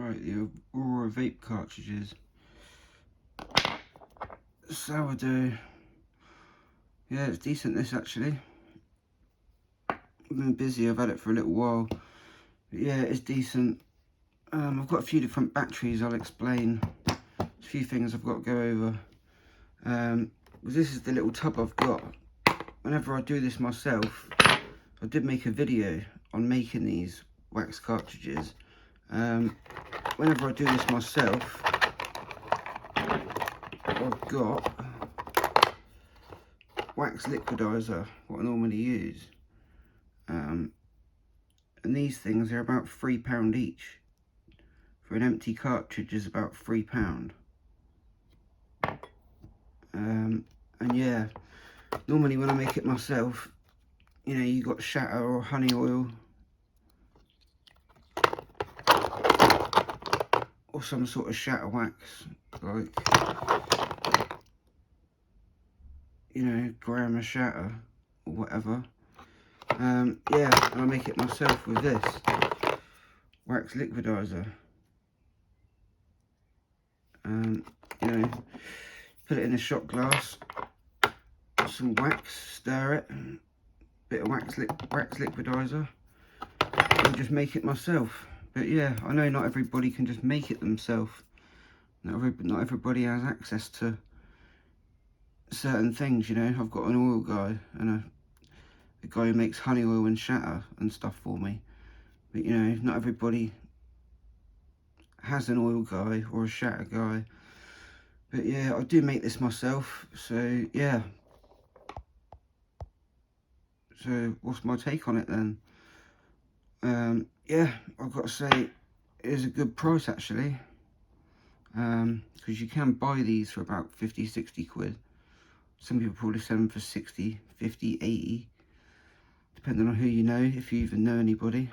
Right, the Aurora vape cartridges. Sourdough. Yeah, it's decent, this actually. I've been busy, I've had it for a little while. But yeah, it's decent. I've got a few different batteries, I'll explain. A few things I've got to go over. This is the little tub I've got. Whenever I do this myself, I did make a video on making these wax cartridges. Whenever I do this myself, I've got wax liquidizer, what I normally use. And these things are about £3 each. For an empty cartridge is about £3. And yeah, normally when I make it myself, you know, you got shatter or honey oil, or some sort of shatter wax, like, you know, gram of shatter or whatever. Yeah, and I make it myself with this wax liquidizer. You know, put it in a shot glass, some wax, stir it, bit of wax liquidizer, and just make it myself. But yeah, I know not everybody can just make it themselves. Not everybody has access to certain things, you know. I've got an oil guy and a guy who makes honey oil and shatter and stuff for me. But you know, not everybody has an oil guy or a shatter guy. But yeah, I do make this myself, so yeah. So what's my take on it then? Yeah, I've got to say it is a good price actually, because you can buy these for about 50-60 quid. Some people probably sell them for 60, 50, 80, depending on who you know, if you even know anybody,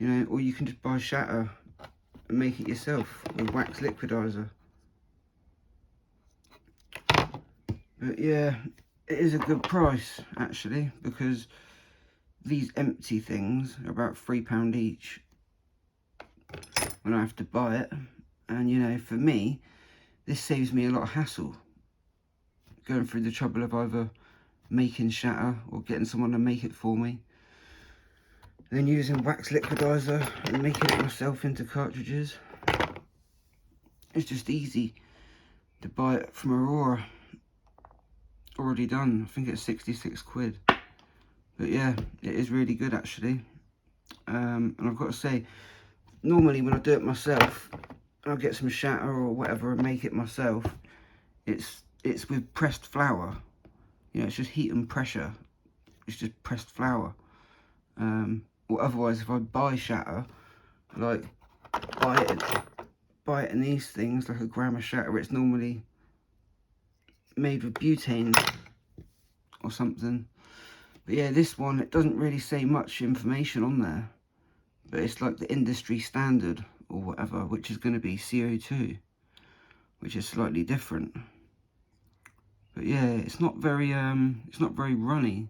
you know. Or you can just buy shatter and make it yourself with wax liquidizer. But yeah, it is a good price actually, because these empty things are about £3 each when I have to buy it. And you know, for me, this saves me a lot of hassle, going through the trouble of either making shatter or getting someone to make it for me, then using wax liquidizer and making it myself into cartridges. It's just easy to buy it from Aurora, already done. I think it's 66 quid. But yeah, it is really good actually. And I've got to say, normally when I do it myself, I'll get some shatter or whatever and make it myself, it's with pressed flour. You know, it's just heat and pressure. It's just pressed flour. Or otherwise, if I buy shatter, like buy it in these things, like a gram of shatter, it's normally made with butane or something. But yeah, this one, it doesn't really say much information on there, but it's like the industry standard or whatever, which is going to be CO2, which is slightly different. But yeah, it's not very runny,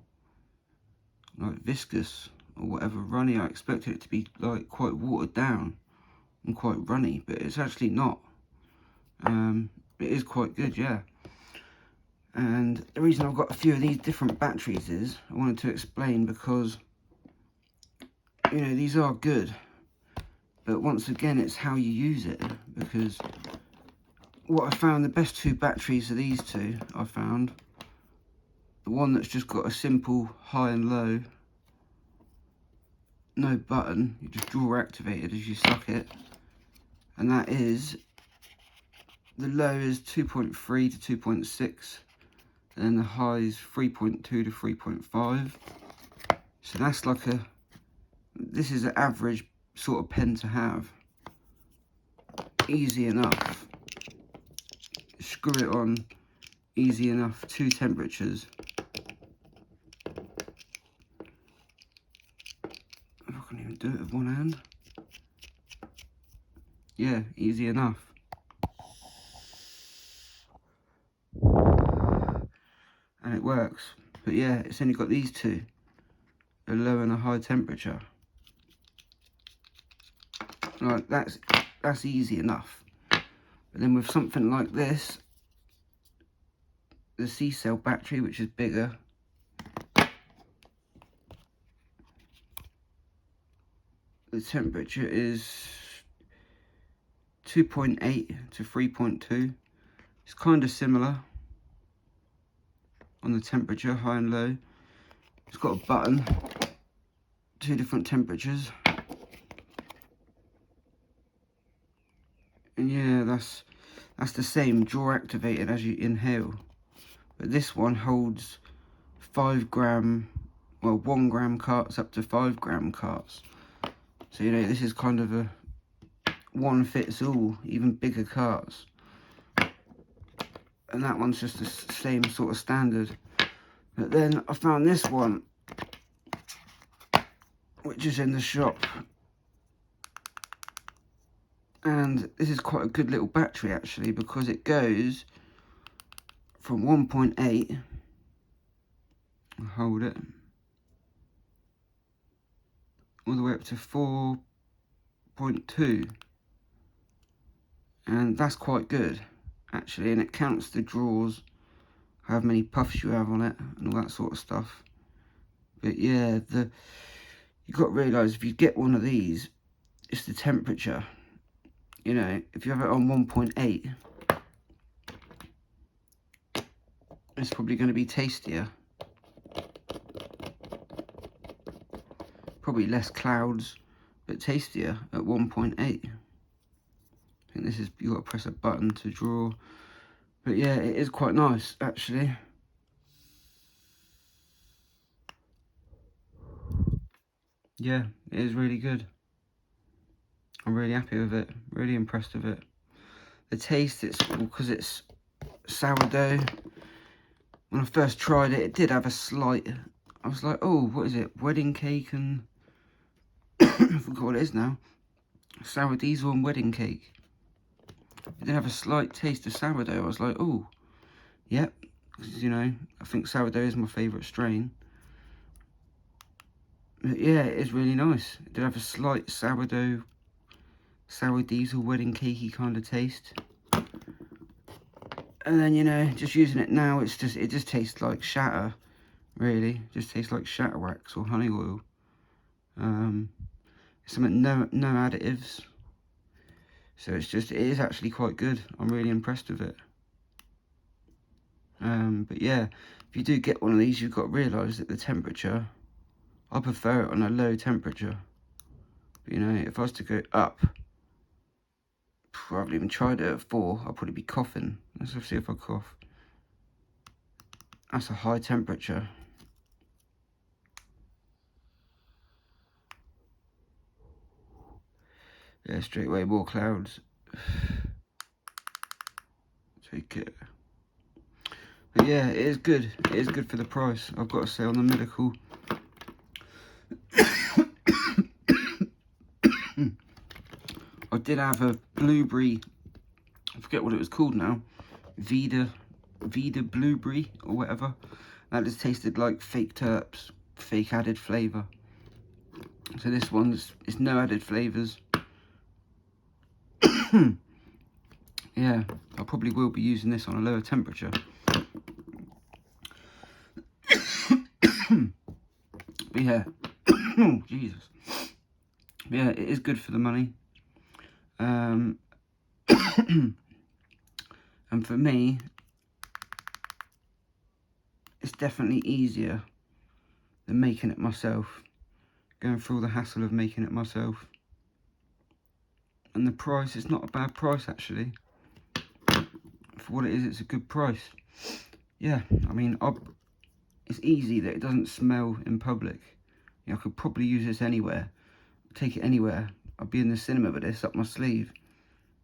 like viscous or whatever. Runny, I expected it to be like quite watered down and quite runny, but it's actually not. It is quite good, yeah. And the reason I've got a few of these different batteries is I wanted to explain, because you know, these are good, but once again, it's how you use it. Because what I found, the best two batteries are these two. I found the one that's just got a simple high and low, no button, you just draw activated as you suck it, and that is, the low is 2.3 to 2.6, and the high is 3.2 to 3.5. So that's like this is an average sort of pen to have. Easy enough. Screw it on, easy enough. 2 temperatures. I can't even do it with one hand. Yeah, easy enough. And it works. But yeah, it's only got these two, a low and a high temperature. Like that's easy enough. But then with something like this, the C-cell battery, which is bigger, the temperature is 2.8 to 3.2. It's kind of similar on the temperature, high and low. It's got a button, 2 different temperatures. And yeah, that's the same, draw activated as you inhale. But this one holds 5 gram, well 1 gram carts up to 5 gram carts. So you know, this is kind of a one fits all, even bigger carts. And that one's just the same sort of standard. But then I found this one, which is in the shop. And this is quite a good little battery actually, because it goes from 1.8, hold it, all the way up to 4.2. And that's quite good actually, and it counts the draws, how many puffs you have on it and all that sort of stuff. But yeah, you got to realise, if you get one of these, it's the temperature. You know, if you have it on 1.8, it's probably going to be tastier. Probably less clouds, but tastier at 1.8. I think this is, you got to press a button to draw. But yeah, it is quite nice actually. Yeah, it is really good. I'm really happy with it, really impressed with it. The taste, it's because it's sourdough. When I first tried it, it did have a slight, I was like, oh, what is it, wedding cake and I forgot what it is now, sour diesel and wedding cake. It did have a slight taste of sourdough. I was like, oh, yep, you know, I think sourdough is my favourite strain. But yeah, it is really nice. It did have a slight sourdough, sour diesel, wedding cakey kind of taste. And then, you know, just using it now, it just tastes like shatter, really. It just tastes like shatter wax or honey oil. Something no additives. So it is actually quite good. I'm really impressed with it. But yeah, if you do get one of these, you've got to realise that the temperature, I prefer it on a low temperature. But, you know, if I was to go up, I haven't even tried it at 4, I'll probably be coughing. Let's see if I cough. That's a high temperature. Yeah, straight away, more clouds. Take it. But yeah, it is good. It is good for the price, I've got to say, on the medical. I did have a blueberry, I forget what it was called now, Vida blueberry or whatever. That just tasted like fake terps, fake added flavour. So this one's, it's no added flavours. Yeah, I probably will be using this on a lower temperature. But yeah, oh Jesus. Yeah, it is good for the money. And for me, it's definitely easier than making it myself, going through all the hassle of making it myself. And the price, it's not a bad price actually. For what it is, it's a good price. Yeah, I mean, it's easy that it doesn't smell in public. You know, I could probably use this anywhere, take it anywhere. I'd be in the cinema with this up my sleeve,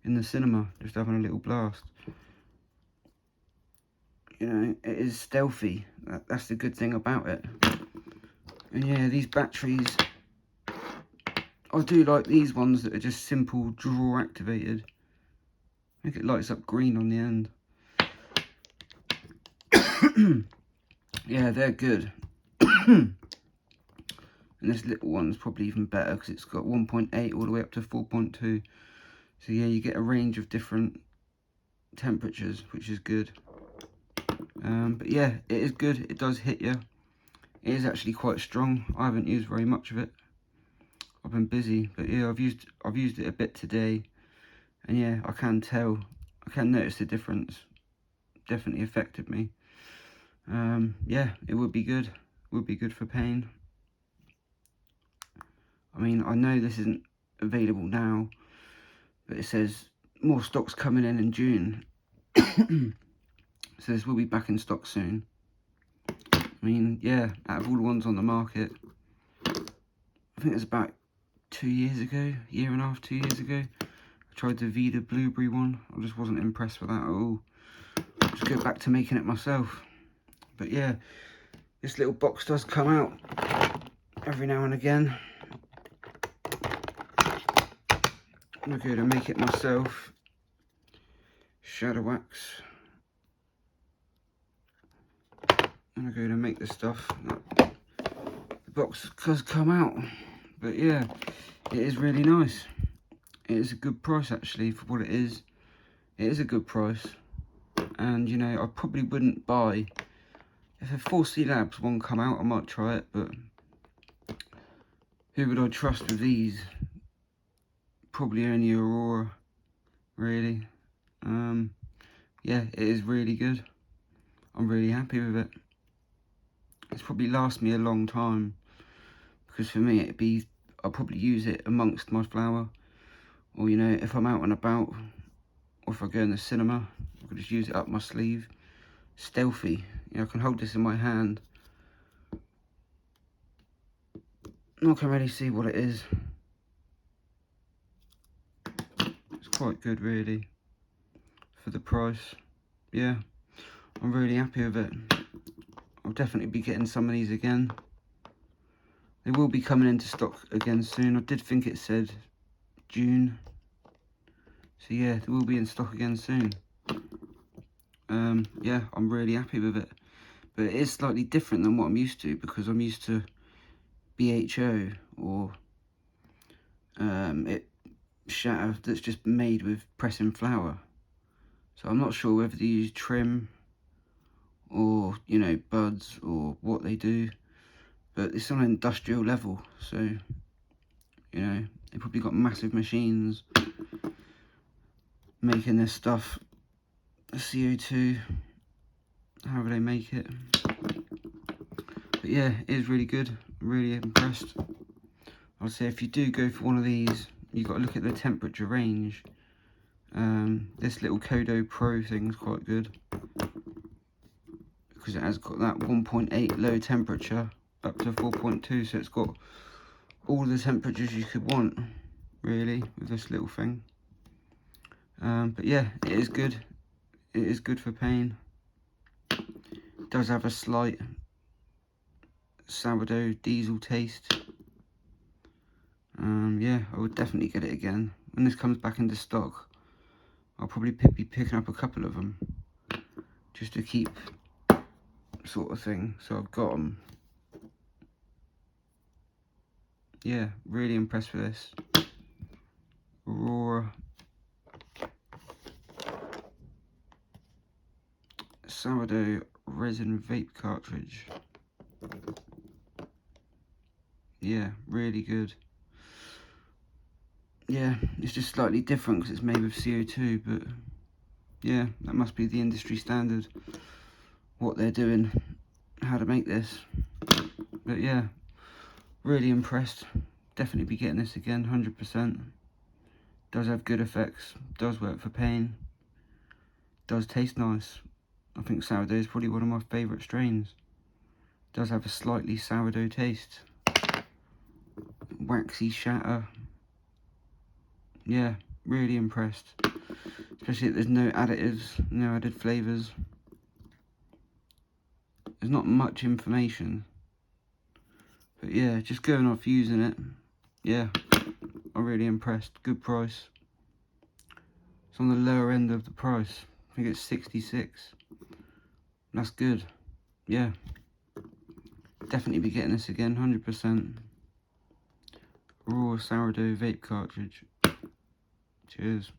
in the cinema, just having a little blast. You know, it is stealthy. That's the good thing about it. And yeah, these batteries, I do like these ones that are just simple drawer activated. I think it lights up green on the end. Yeah, they're good. And this little one's probably even better because it's got 1.8 all the way up to 4.2. So yeah, you get a range of different temperatures, which is good. But yeah, it is good. It does hit you. It is actually quite strong. I haven't used very much of it. I've been busy, but yeah, I've used it a bit today, and yeah, I can notice the difference. Definitely affected me. Yeah, it would be good. Would be good for pain. I mean, I know this isn't available now, but it says more stock's coming in June. So this will be back in stock soon. I mean, yeah, out of all the ones on the market, I think it's about 2 years ago, year and a half, 2 years ago, I tried the Vida blueberry one. I just wasn't impressed with that at all. I'll just go back to making it myself. But yeah, this little box does come out every now and again. I'm going to make it myself. Shadow wax. I'm going to make the stuff. The box does come out. But yeah, it is really nice. It is a good price actually for what it is. It is a good price. And you know, I probably wouldn't buy. If a 4C Labs one come out, I might try it, but who would I trust with these? Probably only Aurora, really. Yeah, it is really good. I'm really happy with it. It's probably last me a long time, because for me I'll probably use it amongst my flour, or you know, if I'm out and about, or if I go in the cinema, I could just use it up my sleeve. Stealthy, you know, I can hold this in my hand. I can really see what it is. It's quite good really, for the price. Yeah, I'm really happy with it. I'll definitely be getting some of these again. They will be coming into stock again soon. I did think it said June. So yeah, they will be in stock again soon. Yeah, I'm really happy with it. But it is slightly different than what I'm used to, because I'm used to BHO or it shatter that's just made with pressing flour. So I'm not sure whether they use trim or, you know, buds or what they do, but it's on an industrial level, so you know, they probably got massive machines making this stuff. CO2, however they make it. But yeah, it is really good. I'm really impressed. I'd say if you do go for one of these, you've got to look at the temperature range. This little Kodo Pro thing's quite good, because it has got that 1.8 low temperature up to 4.2, so it's got all the temperatures you could want, really, with this little thing. But yeah, it is good. It is good for pain. It does have a slight sourdough diesel taste. Yeah, I would definitely get it again. When this comes back into stock, I'll probably be picking up a couple of them, just to keep, sort of thing. So I've got them. Yeah, really impressed with this. Aurora Sourdough resin vape cartridge. Yeah, really good. Yeah, it's just slightly different because it's made with CO2, but yeah, that must be the industry standard, what they're doing, how to make this. But yeah, really impressed. Definitely be getting this again, 100%. Does have good effects, does work for pain, does taste nice. I think sourdough is probably one of my favourite strains. Does have a slightly sourdough taste. Waxy shatter. Yeah, really impressed. Especially if there's no additives, no added flavours. There's not much information. But yeah, just going off using it, yeah, I'm really impressed. Good price. It's on the lower end of the price. I think it's 66. That's good. Yeah. Definitely be getting this again, 100%. Aurora Sourdough vape cartridge. Cheers.